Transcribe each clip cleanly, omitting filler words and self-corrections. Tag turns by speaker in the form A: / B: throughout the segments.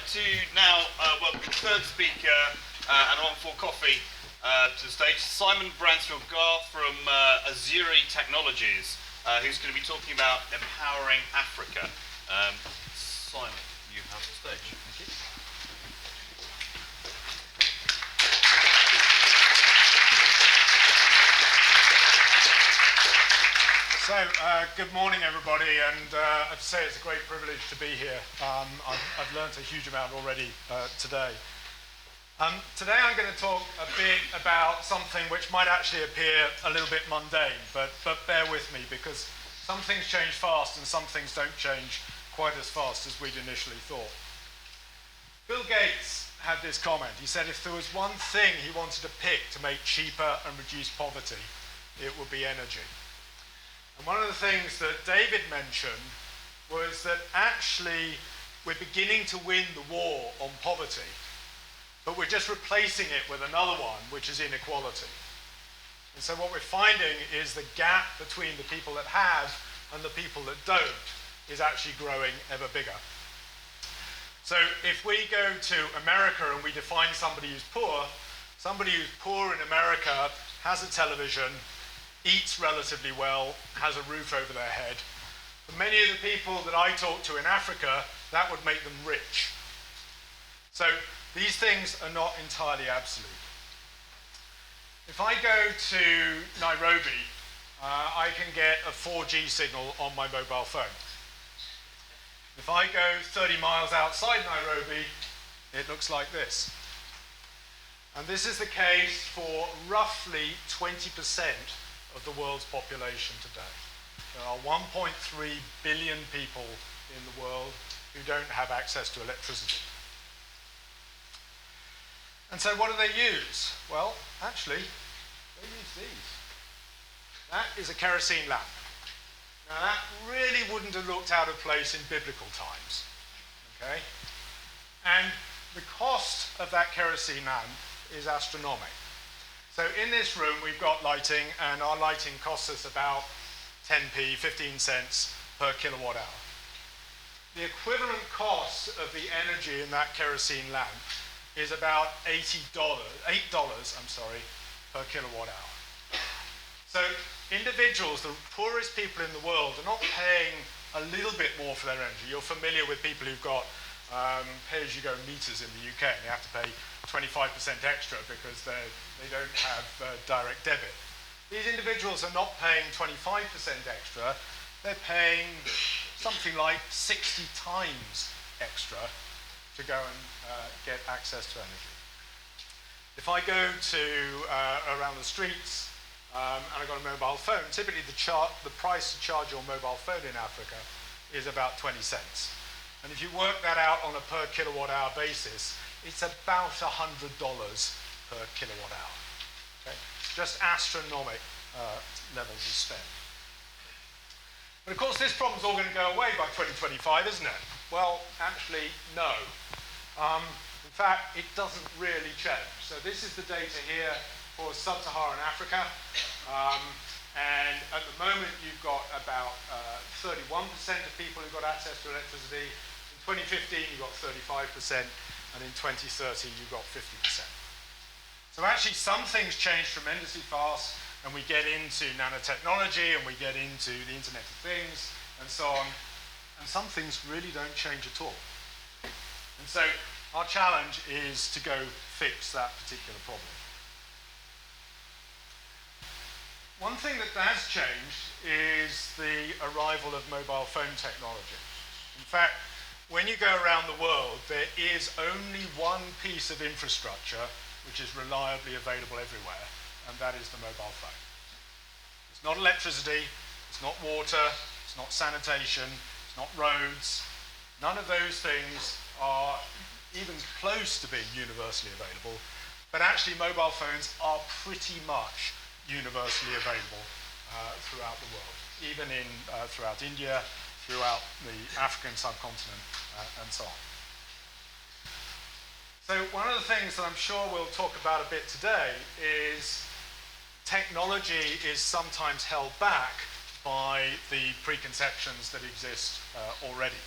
A: like to now welcome the third speaker and on for coffee to the stage, Simon Bransfield-Garth from Azuri Technologies, who's going to be talking about empowering Africa. Simon, you have the stage. Thank you.
B: So, good morning, everybody, and I have to say it's a great privilege to be here. I've learnt a huge amount already today. Today I'm going to talk a bit about something which might actually appear a little bit mundane, but bear with me, because some things change fast and some things don't change quite as fast as we'd initially thought. Bill Gates had this comment. He said if there was one thing he wanted to pick to make cheaper and reduce poverty, it would be energy. And one of the things that David mentioned was that actually we're beginning to win the war on poverty, but we're just replacing it with another one, which is inequality. And so what we're finding is the gap between the people that have and the people that don't is actually growing ever bigger. So if we go to America and we define somebody who's poor in America has a television, eats relatively well, has a roof over their head. For many of the people that I talk to in Africa, that would make them rich. So these things are not entirely absolute. If I go to Nairobi, I can get a 4G signal on my mobile phone. If I go 30 miles outside Nairobi, it looks like this. And this is the case for roughly 20% of the world's population today. There are 1.3 billion people in the world who don't have access to electricity. And so what do they use? Well, actually, they use these. That is a kerosene lamp. Now that really wouldn't have looked out of place in biblical times, okay? And the cost of that kerosene lamp is astronomical. So in this room, we've got lighting, and our lighting costs us about 10p, 15 cents per kilowatt hour. The equivalent cost of the energy in that kerosene lamp is about $8 per kilowatt hour. So individuals, the poorest people in the world, are not paying a little bit more for their energy. You're familiar with people who've got pay-as-you-go meters in the UK, and they have to pay 25% extra because they don't have direct debit. These individuals are not paying 25% extra, they're paying something like 60 times extra to go and get access to energy. If I go to around the streets and I've got a mobile phone, typically the price to charge your mobile phone in Africa is about 20 cents. And if you work that out on a per kilowatt hour basis, it's about $100 per kilowatt hour. Okay? Just astronomical levels of spend. But of course, this problem's all going to go away by 2025, isn't it? Well, actually, no. In fact, it doesn't really change. So this is the data here for sub-Saharan Africa. And at the moment, you've got about 31% of people who've got access to electricity. In 2015, you've got 35%. And in 2030, you've got 50%. So actually, some things change tremendously fast, and we get into nanotechnology, and we get into the Internet of Things, and so on. And some things really don't change at all. And so our challenge is to go fix that particular problem. One thing that has changed is the arrival of mobile phone technology. In fact, when you go around the world, there is only one piece of infrastructure which is reliably available everywhere, and that is the mobile phone. It's not electricity, it's not water, it's not sanitation, it's not roads. None of those things are even close to being universally available, but actually mobile phones are pretty much universally available throughout the world, even throughout India, throughout the African subcontinent, and so on. So one of the things that I'm sure we'll talk about a bit today is technology is sometimes held back by the preconceptions that exist already.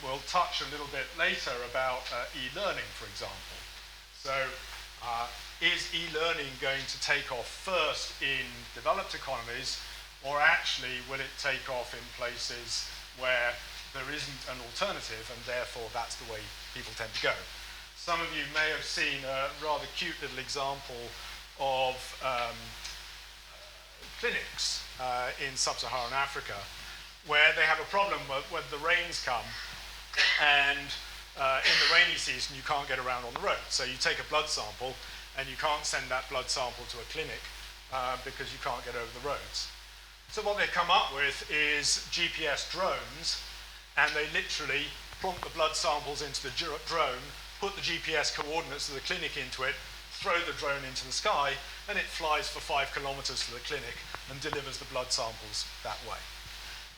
B: We'll touch a little bit later about e-learning, for example. So is e-learning going to take off first in developed economies, or actually will it take off in places where there isn't an alternative, and therefore that's the way people tend to go? Some of you may have seen a rather cute little example of clinics in sub-Saharan Africa, where they have a problem when the rains come, and in the rainy season you can't get around on the road. So you take a blood sample, and you can't send that blood sample to a clinic because you can't get over the roads. So what they come up with is GPS drones, and they literally plonk the blood samples into the drone, put the GPS coordinates of the clinic into it, throw the drone into the sky, and it flies for 5 kilometers to the clinic and delivers the blood samples that way.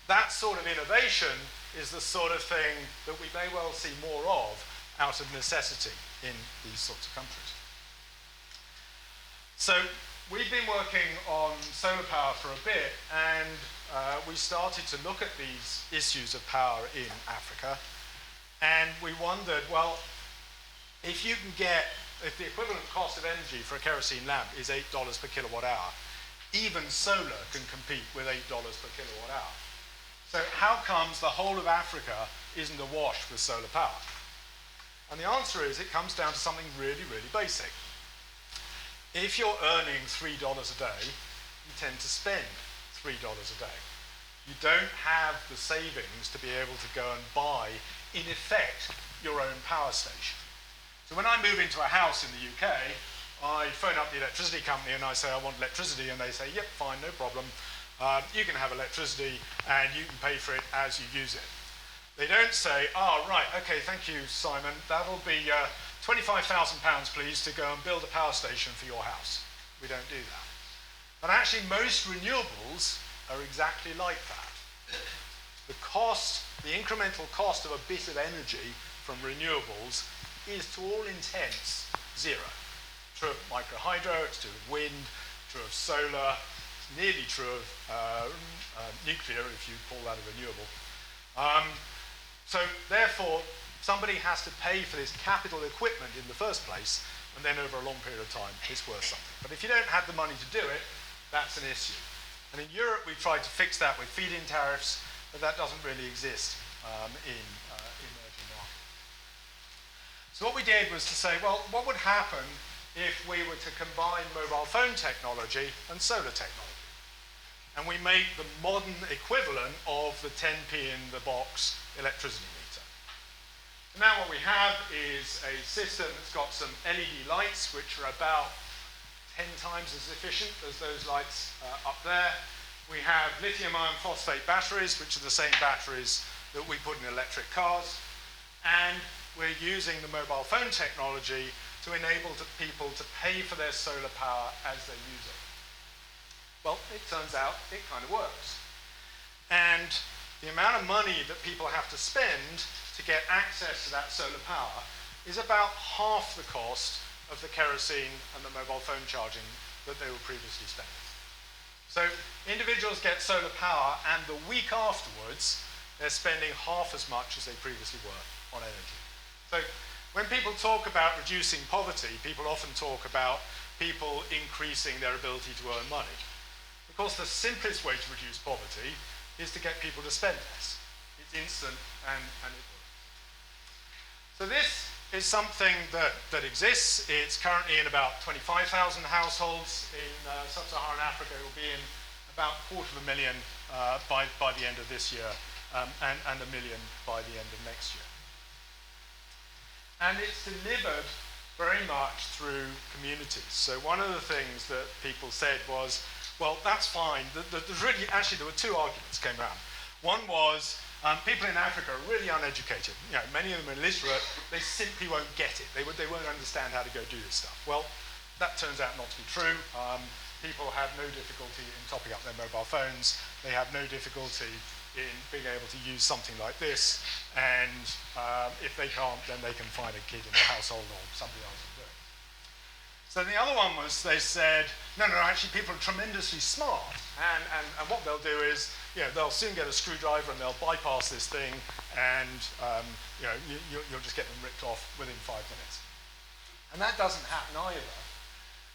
B: That sort of innovation is the sort of thing that we may well see more of out of necessity in these sorts of countries. So we've been working on solar power for a bit, and we started to look at these issues of power in Africa, and we wondered, well, if the equivalent cost of energy for a kerosene lamp is $8 per kilowatt hour, even solar can compete with $8 per kilowatt hour. So how comes the whole of Africa isn't awash with solar power? And the answer is it comes down to something really, really basic. If you're earning $3 a day, you tend to spend $3 a day. You don't have the savings to be able to go and buy, in effect, your own power station. So when I move into a house in the UK, I phone up the electricity company and I say I want electricity, and they say, yep, fine, no problem. You can have electricity and you can pay for it as you use it. They don't say, oh, right, okay, thank you, Simon. That'll be £25,000, please, to go and build a power station for your house. We don't do that. But actually, most renewables are exactly like that. The incremental cost of a bit of energy from renewables is, to all intents, zero. True of microhydro, it's true of wind, true of solar, it's nearly true of nuclear, if you call that a renewable. So therefore, somebody has to pay for this capital equipment in the first place, and then over a long period of time, it's worth something. But if you don't have the money to do it, that's an issue. And in Europe, we've tried to fix that with feed-in tariffs, but that doesn't really exist in emerging markets. So what we did was to say, well, what would happen if we were to combine mobile phone technology and solar technology? And we made the modern equivalent of the 10p in the box electricity meter. And now what we have is a system that's got some LED lights, which are about 10 times as efficient as those lights up there. We have lithium iron phosphate batteries, which are the same batteries that we put in electric cars. And we're using the mobile phone technology to enable people to pay for their solar power as they use it. Well, it turns out it kind of works. And the amount of money that people have to spend to get access to that solar power is about half the cost of the kerosene and the mobile phone charging that they were previously spending. So individuals get solar power, and the week afterwards, they're spending half as much as they previously were on energy. So when people talk about reducing poverty, people often talk about people increasing their ability to earn money. Of course, the simplest way to reduce poverty is to get people to spend less. It's instant and it works. So this is something that exists. It's currently in about 25,000 households in sub-Saharan Africa. It will be in about 250,000 by the end of this year, and 1 million by the end of next year. And it's delivered very much through communities. So one of the things that people said was, well, that's fine. There were two arguments came around. One was, people in Africa are really uneducated. You know, many of them are illiterate. They simply won't get it. They won't understand how to go do this stuff. Well, that turns out not to be true. People have no difficulty in topping up their mobile phones. They have no difficulty in being able to use something like this. And if they can't, then they can find a kid in the household or somebody else to do it. So the other one was they said, no, actually people are tremendously smart. And what they'll do is, they'll soon get a screwdriver and they'll bypass this thing and you'll just get them ripped off within 5 minutes. And that doesn't happen either.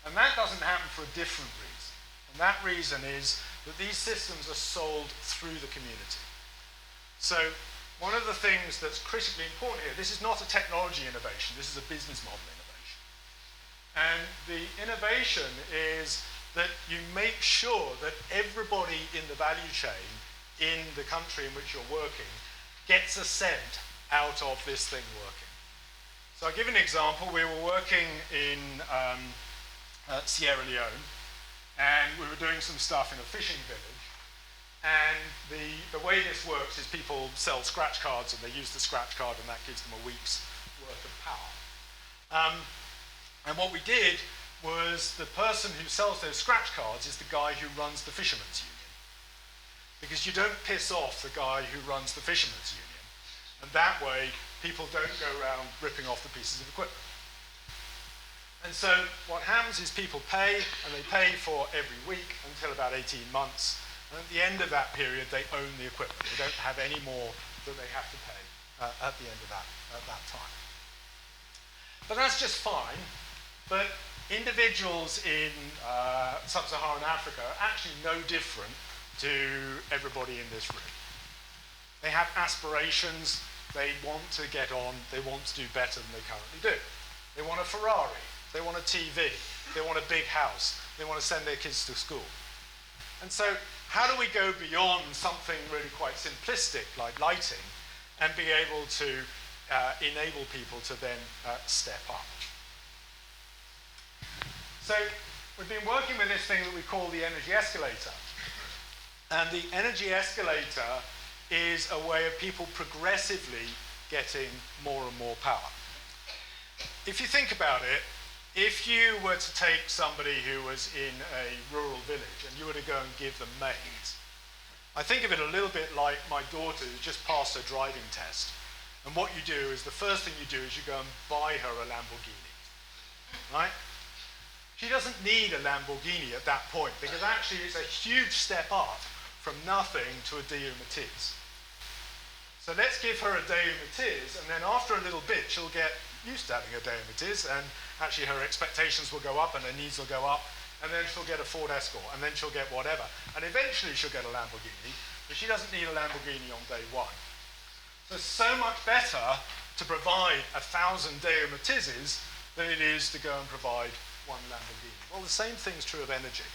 B: And that doesn't happen for a different reason. And that reason is that these systems are sold through the community. So one of the things that's critically important here, this is not a technology innovation, this is a business model innovation. And the innovation is that you make sure that everybody in the value chain in the country in which you're working gets a cent out of this thing working. So I'll give you an example. We were working in Sierra Leone, and we were doing some stuff in a fishing village. And the way this works is people sell scratch cards and they use the scratch card and that gives them a week's worth of power. And what we did was the person who sells those scratch cards is the guy who runs the fishermen's union. Because you don't piss off the guy who runs the fishermen's union. And that way, people don't go around ripping off the pieces of equipment. And so what happens is people pay, and they pay for every week until about 18 months. And at the end of that period, they own the equipment. They don't have any more that they have to pay at the end of that time. But that's just fine. But individuals in sub-Saharan Africa are actually no different to everybody in this room. They have aspirations. They want to get on. They want to do better than they currently do. They want a Ferrari. They want a TV. They want a big house. They want to send their kids to school. And so how do we go beyond something really quite simplistic like lighting and be able to enable people to then step up? So we've been working with this thing that we call the energy escalator. And the energy escalator is a way of people progressively getting more and more power. If you think about it, if you were to take somebody who was in a rural village and you were to go and give them maize, I think of it a little bit like my daughter who just passed her driving test. And what you do is, the first thing you do is you go and buy her a Lamborghini, right? She doesn't need a Lamborghini at that point because actually it's a huge step up from nothing to a Dieu Matiz. So let's give her a Dieu Matiz, and then after a little bit she'll get used to having a Dieu Matiz, and actually her expectations will go up and her needs will go up, and then she'll get a Ford Escort, and then she'll get whatever. And eventually she'll get a Lamborghini, but she doesn't need a Lamborghini on day one. So much better to provide 1,000 Dieu Matizes than it is to go and provide one Lamborghini. Well, the same thing's true of energy.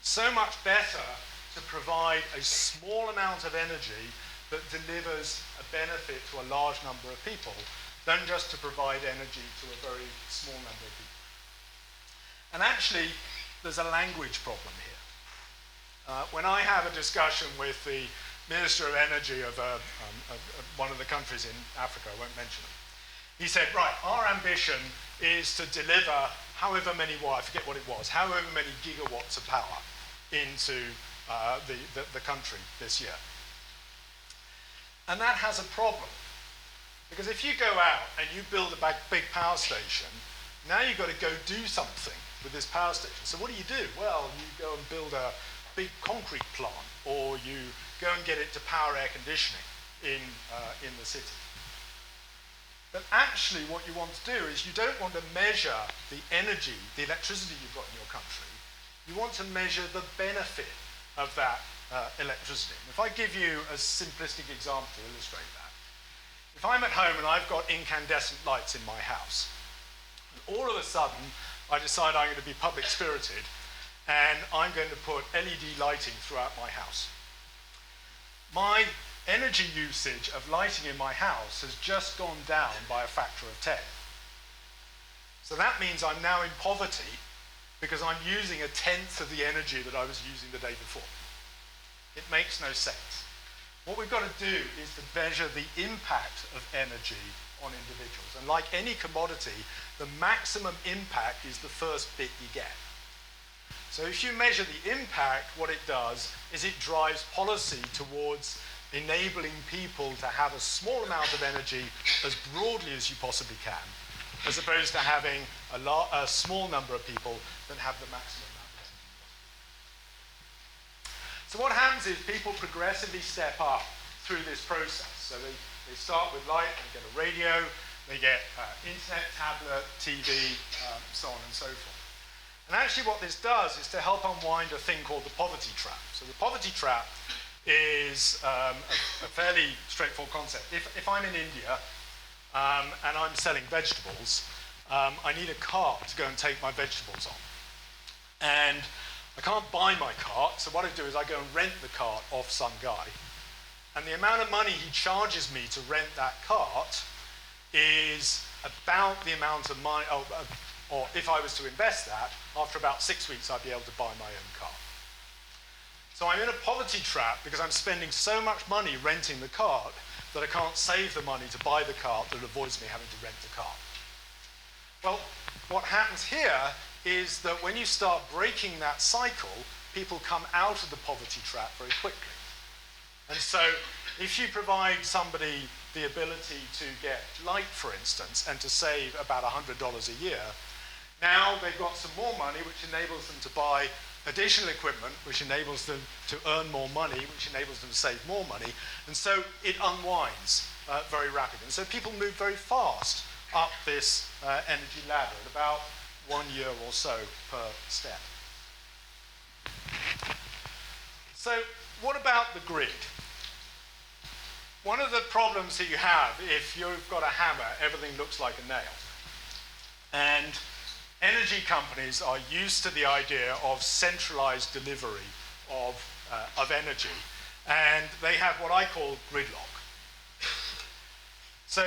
B: So much better to provide a small amount of energy that delivers a benefit to a large number of people than just to provide energy to a very small number of people. And actually, there's a language problem here. When I have a discussion with the Minister of Energy of one of the countries in Africa, I won't mention them, he said, right, our ambition is to deliver however many, I forget what it was, however many gigawatts of power into the country this year. And that has a problem. Because if you go out and you build a big power station, now you've got to go do something with this power station. So what do? Well, you go and build a big concrete plant, or you go and get it to power air conditioning in the city. But actually what you want to do is you don't want to measure the energy, the electricity you've got in your country. You want to measure the benefit of that electricity. If I give you a simplistic example to illustrate that. If I'm at home and I've got incandescent lights in my house, and all of a sudden I decide I'm going to be public spirited and I'm going to put LED lighting throughout my house. My energy usage of lighting in my house has just gone down by a factor of 10. So that means I'm now in poverty because I'm using 1/10 of the energy that I was using the day before. It makes no sense. What we've got to do is to measure the impact of energy on individuals. And like any commodity, the maximum impact is the first bit you get. So if you measure the impact, what it does is it drives policy towards enabling people to have a small amount of energy as broadly as you possibly can, as opposed to having a small number of people that have the maximum amount of energy. So what happens is people progressively step up through this process. So they start with light, they get a radio, they get internet, tablet, TV, so on and so forth. And actually what this does is to help unwind a thing called the poverty trap. So the poverty trap is a fairly straightforward concept. If I'm in India and I'm selling vegetables, I need a cart to go and take my vegetables on. And I can't buy my cart, so what I do is I go and rent the cart off some guy. And the amount of money he charges me to rent that cart is about the amount of money, or if I was to invest that, after about 6 weeks I'd be able to buy my own car. So I'm in a poverty trap because I'm spending so much money renting the cart that I can't save the money to buy the cart that avoids me having to rent the cart. Well, what happens here is that when you start breaking that cycle, people come out of the poverty trap very quickly. And so if you provide somebody the ability to get light, for instance, and to save about $100 a year, now they've got some more money, which enables them to buy additional equipment, which enables them to earn more money, which enables them to save more money. And so it unwinds very rapidly. And so people move very fast up this energy ladder at about 1 year or so per step. So what about the grid? One of the problems that you have if you've got a hammer, everything looks like a nail. And energy companies are used to the idea of centralized delivery of energy, and they have what I call gridlock. So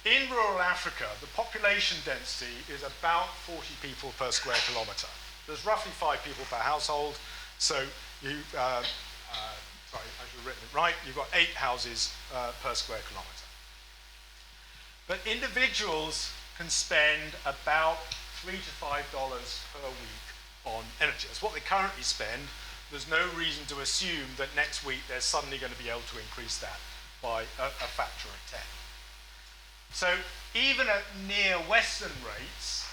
B: in rural Africa, the population density is about 40 people per square kilometre. There's roughly 5 people per household, so you, sorry, I should have written it right, you've got 8 houses per square kilometre. But individuals can spend about $3 to $5 per week on energy. That's what they currently spend. There's no reason to assume that next week they're suddenly going to be able to increase that by a factor of 10. So even at near Western rates,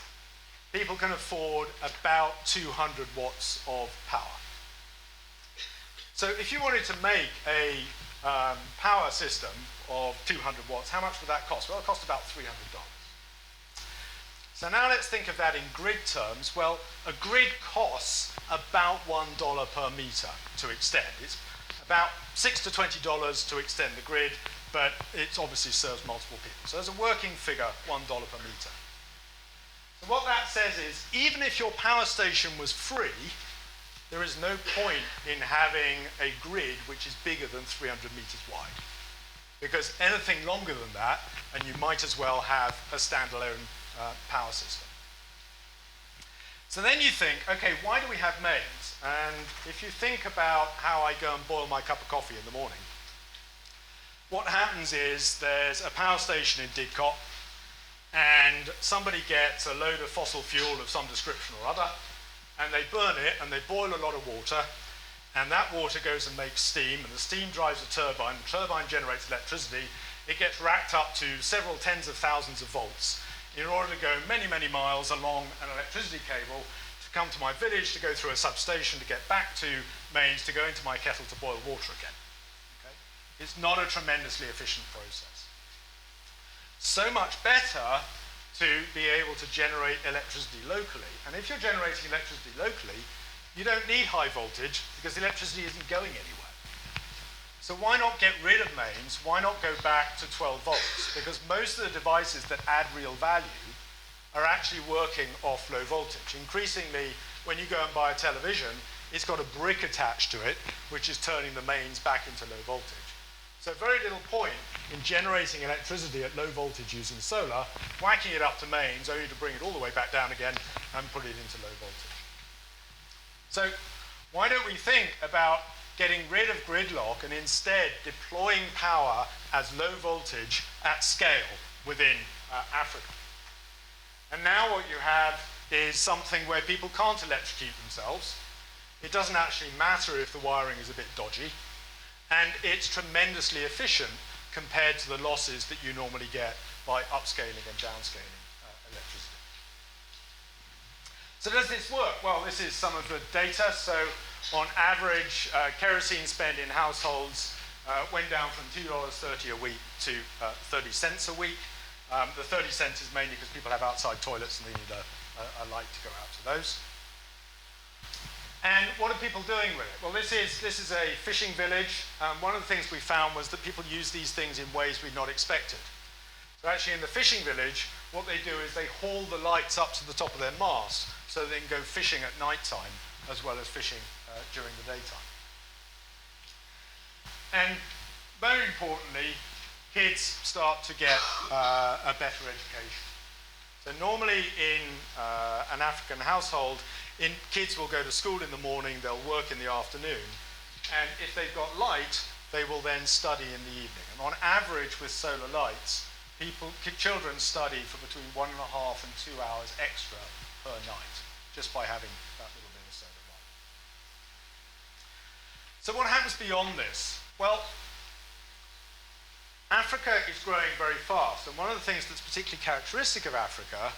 B: people can afford about 200 watts of power. So if you wanted to make a power system of 200 watts, how much would that cost? Well, it cost about $300. So now let's think of that in grid terms. Well, a grid costs about $1 per meter to extend. It's about $6 to $20 to extend the grid, but it obviously serves multiple people. So as a working figure, $1 per meter. So what that says is, even if your power station was free, there is no point in having a grid which is bigger than 300 meters wide. Because anything longer than that, and you might as well have a standalone power system. So then you think, okay, why do we have mains? And if you think about how I go and boil my cup of coffee in the morning, what happens is there's a power station in Didcot, and somebody gets a load of fossil fuel of some description or other, and they burn it, and they boil a lot of water, and that water goes and makes steam, and the steam drives a turbine, the turbine generates electricity, it gets racked up to several tens of thousands of volts in order to go many, many miles along an electricity cable to come to my village, to go through a substation, to get back to mains, to go into my kettle to boil water again. Okay? It's not a tremendously efficient process. So much better to be able to generate electricity locally. And if you're generating electricity locally, you don't need high voltage because the electricity isn't going anywhere. So why not get rid of mains? Why not go back to 12 volts? Because most of the devices that add real value are actually working off low voltage. Increasingly, when you go and buy a television, it's got a brick attached to it, which is turning the mains back into low voltage. So very little point in generating electricity at low voltage using solar, whacking it up to mains, only to bring it all the way back down again and put it into low voltage. So why don't we think about getting rid of gridlock and instead deploying power as low voltage at scale within Africa? And now what you have is something where people can't electrocute themselves. It doesn't actually matter if the wiring is a bit dodgy, and it's tremendously efficient compared to the losses that you normally get by upscaling and downscaling electricity. So does this work? Well, this is some of the data. So on average, kerosene spend in households went down from $2.30 a week to 30 cents a week. The 30 cents is mainly because people have outside toilets and they need a light to go out to those. And what are people doing with it? Well, this is a fishing village. One of the things we found was that people use these things in ways we'd not expected. So actually in the fishing village, what they do is they haul the lights up to the top of their mast so they can go fishing at night time as well as fishing during the daytime. And very importantly, kids start to get a better education. So normally in an African household, kids will go to school in the morning, they'll work in the afternoon, and if they've got light, they will then study in the evening. And on average with solar lights, children study for between 1.5 and 2 hours extra per night, just by having that little bit of solar light. So what happens beyond this? Well, Africa is growing very fast, and one of the things that's particularly characteristic of Africa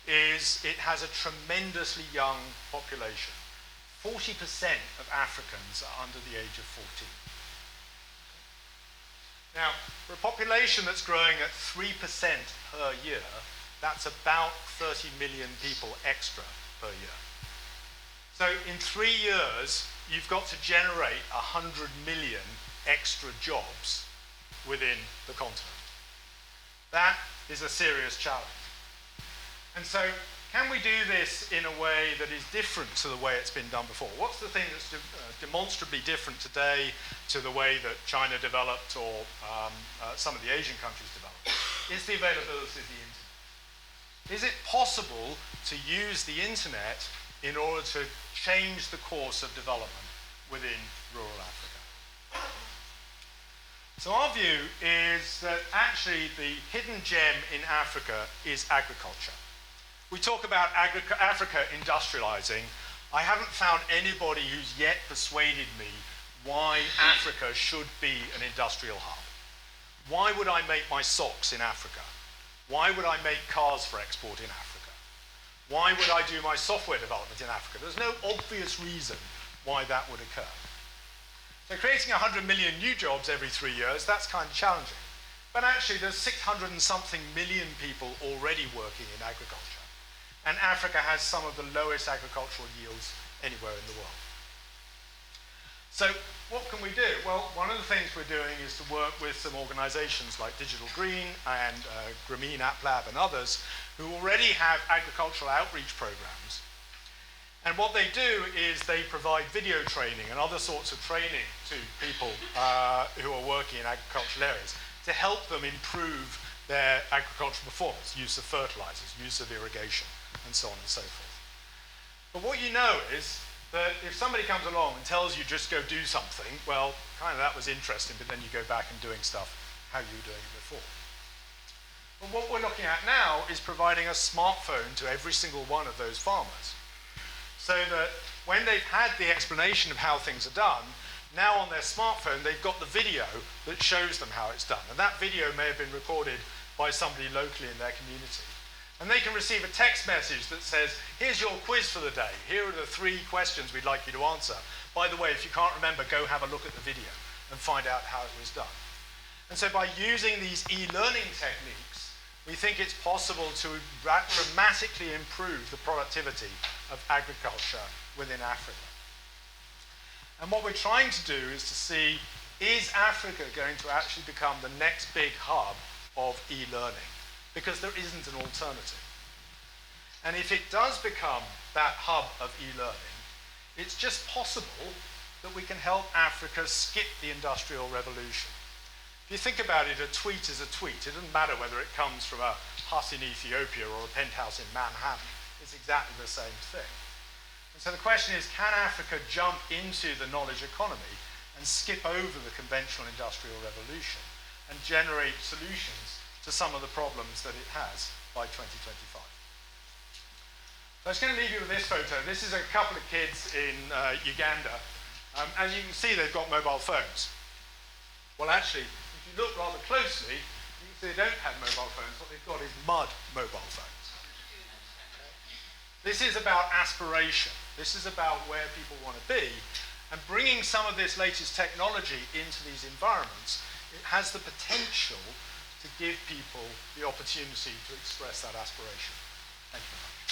B: is it has a tremendously young population. 40% of Africans are under the age of 14. Now, for a population that's growing at 3% per year, that's about 30 million people extra per year. So in 3 years, you've got to generate 100 million extra jobs within the continent. That is a serious challenge. And so, can we do this in a way that is different to the way it's been done before? What's the thing that's demonstrably different today to the way that China developed or some of the Asian countries developed? Is the availability of the internet. Is it possible to use the internet in order to change the course of development within rural Africa? So our view is that actually the hidden gem in Africa is agriculture. We talk about Africa industrializing. I haven't found anybody who's yet persuaded me why Africa should be an industrial hub. Why would I make my socks in Africa? Why would I make cars for export in Africa? Why would I do my software development in Africa? There's no obvious reason why that would occur. So creating 100 million new jobs every 3 years, that's kind of challenging. But actually there's 600 and something million people already working in agriculture. And Africa has some of the lowest agricultural yields anywhere in the world. So what can we do? Well, one of the things we're doing is to work with some organizations like Digital Green and Grameen App Lab and others who already have agricultural outreach programs. And what they do is they provide video training and other sorts of training to people who are working in agricultural areas to help them improve their agricultural performance, use of fertilizers, use of irrigation, and so on and so forth. But what you know is that if somebody comes along and tells you just go do something, well, kind of that was interesting, but then you go back and doing stuff how you were doing it before. But what we're looking at now is providing a smartphone to every single one of those farmers, so that when they've had the explanation of how things are done, now on their smartphone they've got the video that shows them how it's done. And that video may have been recorded by somebody locally in their community. And they can receive a text message that says, here's your quiz for the day. Here are the 3 questions we'd like you to answer. By the way, if you can't remember, go have a look at the video and find out how it was done. And so by using these e-learning techniques, we think it's possible to dramatically improve the productivity of agriculture within Africa. And what we're trying to do is to see, is Africa going to actually become the next big hub of e-learning? Because there isn't an alternative. And if it does become that hub of e-learning, it's just possible that we can help Africa skip the Industrial Revolution. If you think about it, a tweet is a tweet. It doesn't matter whether it comes from a hut in Ethiopia or a penthouse in Manhattan. It's exactly the same thing. And so the question is, can Africa jump into the knowledge economy and skip over the conventional industrial revolution and generate solutions to some of the problems that it has by 2025? So I was going to leave you with this photo. This is a couple of kids in Uganda. As you can see, they've got mobile phones. Well, actually, if you look rather closely, you can see they don't have mobile phones. What they've got is mud mobile phones. This is about aspiration. This is about where people want to be. And bringing some of this latest technology into these environments, it has the potential to give people the opportunity to express that aspiration. Thank you very much.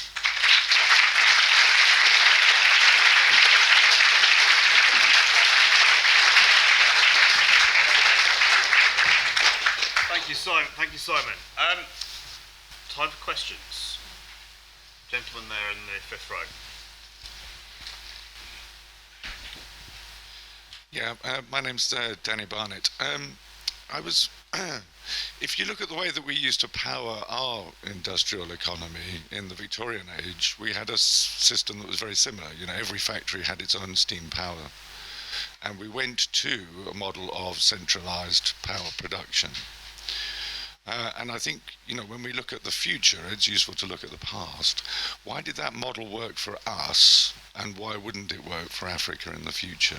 A: Thank you, Simon. Thank you, Simon. Time for questions. Gentleman there in the fifth row.
C: Yeah, my name's Danny Barnett. If you look at the way that we used to power our industrial economy in the Victorian age, we had a system that was very similar. You know, every factory had its own steam power. And we went to a model of centralized power production. And I think, you know, when we look at the future, it's useful to look at the past. Why did that model work for us, and why wouldn't it work for Africa in the future?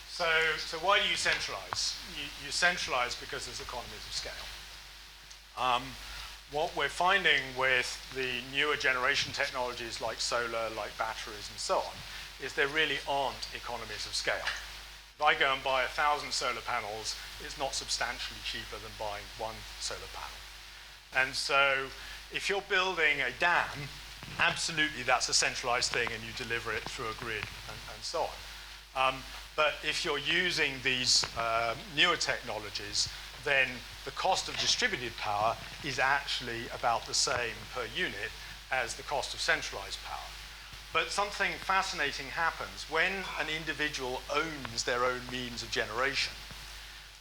B: So why do you centralize? You centralize because there's economies of scale. What we're finding with the newer generation technologies like solar, like batteries and so on, is there really aren't economies of scale. If I go and buy 1,000 solar panels, it's not substantially cheaper than buying one solar panel. And so if you're building a dam, absolutely that's a centralized thing and you deliver it through a grid and so on. But if you're using these newer technologies, then the cost of distributed power is actually about the same per unit as the cost of centralized power. But something fascinating happens. When an individual owns their own means of generation,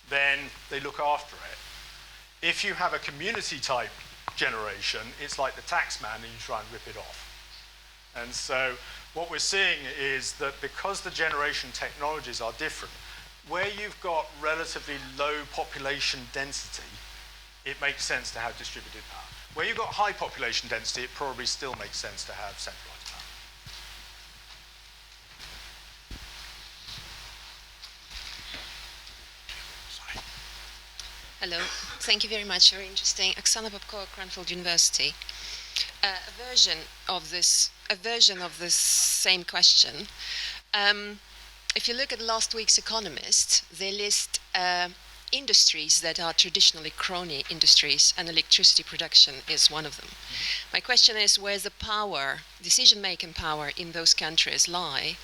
B: then they look after it. If you have a community type generation, it's like the tax man and you try and rip it off. And so what we're seeing is that because the generation technologies are different, where you've got relatively low population density, it makes sense to have distributed power. Where you've got high population density, it probably still makes sense to have centralized power.
D: Hello, thank you very much. Very interesting. Oksana Babkova, Cranfield University. A version of this same question. If you look at last week's Economist, they list industries that are traditionally crony industries, and electricity production is one of them. My question is, where the power, decision-making power in those countries lie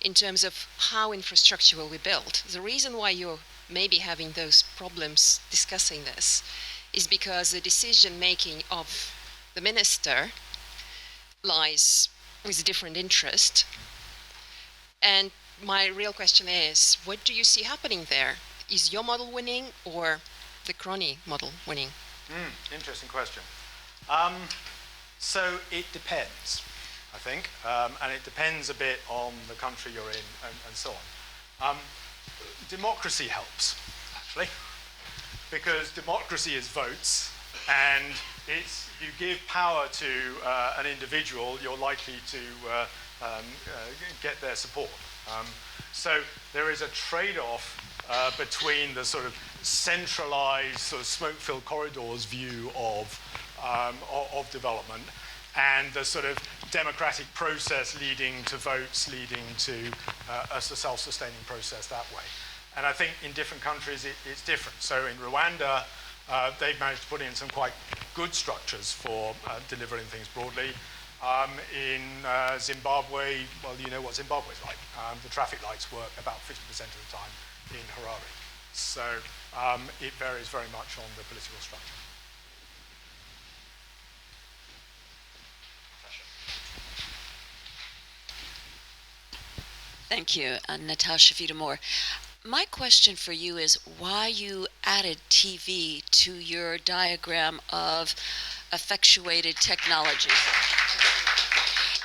D: in terms of how infrastructure will be built? The reason why you're maybe having those problems discussing this is because the decision-making of the minister lies with a different interest. And my real question is, what do you see happening there? Is your model winning or the crony model winning?
B: Interesting question. So it depends, I think, and it depends a bit on the country you're in and so on. Democracy helps, actually, because democracy is votes, and it's you give power to an individual, you're likely to get their support. So there is a trade-off between the sort of centralized, sort of smoke-filled corridors view of development and the sort of democratic process leading to votes, leading to a self-sustaining process that way. And I think in different countries it's different. So in Rwanda, they've managed to put in some quite good structures for delivering things broadly. In Zimbabwe, well, you know what Zimbabwe's like. The traffic lights work about 50% of the time in Harare. So it varies very much on the political structure.
E: Thank you, Natasha Vidamore. My question for you is why you added TV to your diagram of effectuated technologies.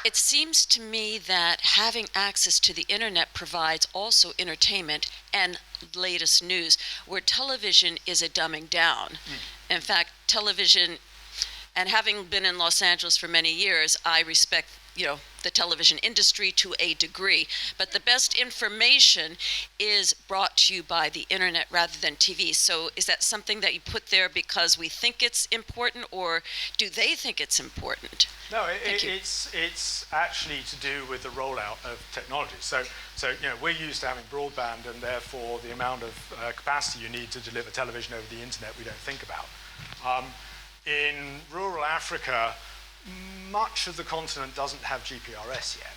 E: It seems to me that having access to the internet provides also entertainment and latest news, where television is a dumbing down. In fact, television And having been in Los Angeles for many years, I respect, the television industry to a degree. But the best information is brought to you by the internet rather than TV. So is that something that you put there because we think it's important, or do they think it's important?
B: No, it's actually to do with the rollout of technology. So we're used to having broadband, and therefore the amount of capacity you need to deliver television over the internet we don't think about. In rural Africa, much of the continent doesn't have GPRS yet.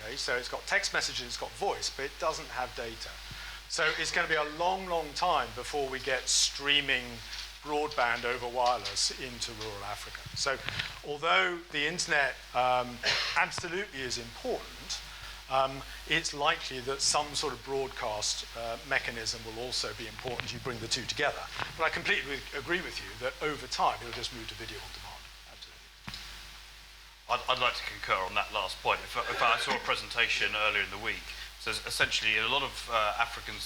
B: Okay, so it's got text messages, it's got voice, but it doesn't have data. So it's going to be a long, long time before we get streaming broadband over wireless into rural Africa. So although the internet absolutely is important, it's likely that some sort of broadcast mechanism will also be important. You bring the two together. But I completely agree with you that over time it'll just move to video on demand.
A: I'd like to concur on that last point. In fact, I saw a presentation earlier in the week. So essentially, in a lot of African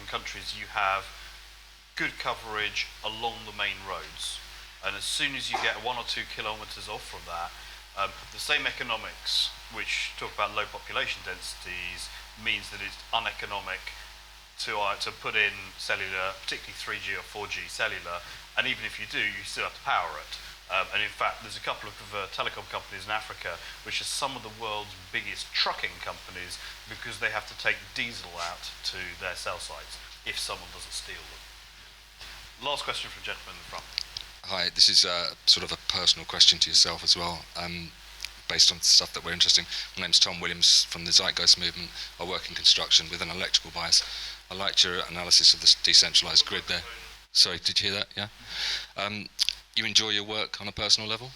A: countries, you have good coverage along the main roads, and as soon as you get 1 or 2 kilometres off from that, the same economics which talk about low population densities means that it's uneconomic to put in cellular, particularly 3G or 4G cellular, and even if you do, you still have to power it. And in fact, there's a couple of telecom companies in Africa which are some of the world's biggest trucking companies because they have to take diesel out to their cell sites if someone doesn't steal them. Last question from the gentleman in the front.
F: Hi, this is sort of a personal question to yourself as well, based on stuff that we're interested in. My name's Tom Williams from the Zeitgeist Movement. I work in construction with an electrical bias. I liked your analysis of the decentralized grid there. Sorry, did you hear that? Yeah? You enjoy your work on a personal level?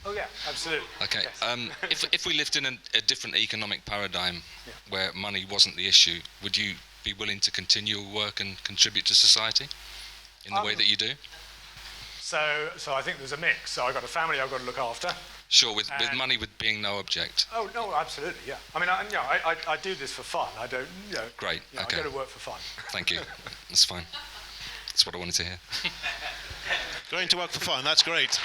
B: Oh yeah, absolutely.
F: Okay.
B: Yes.
F: If we lived in a different economic paradigm where money wasn't the issue, would you be willing to continue your work and contribute to society in the way that you do?
B: So I think there's a mix. So I've got a family I've got to look after.
F: Sure, with money with being no object.
B: Oh no, absolutely, yeah. I mean, I do this for fun. I don't,
F: Great. Okay.
B: I go to work for fun.
F: Thank you. That's fine. That's what I wanted to hear.
G: Going to work for fun, that's great.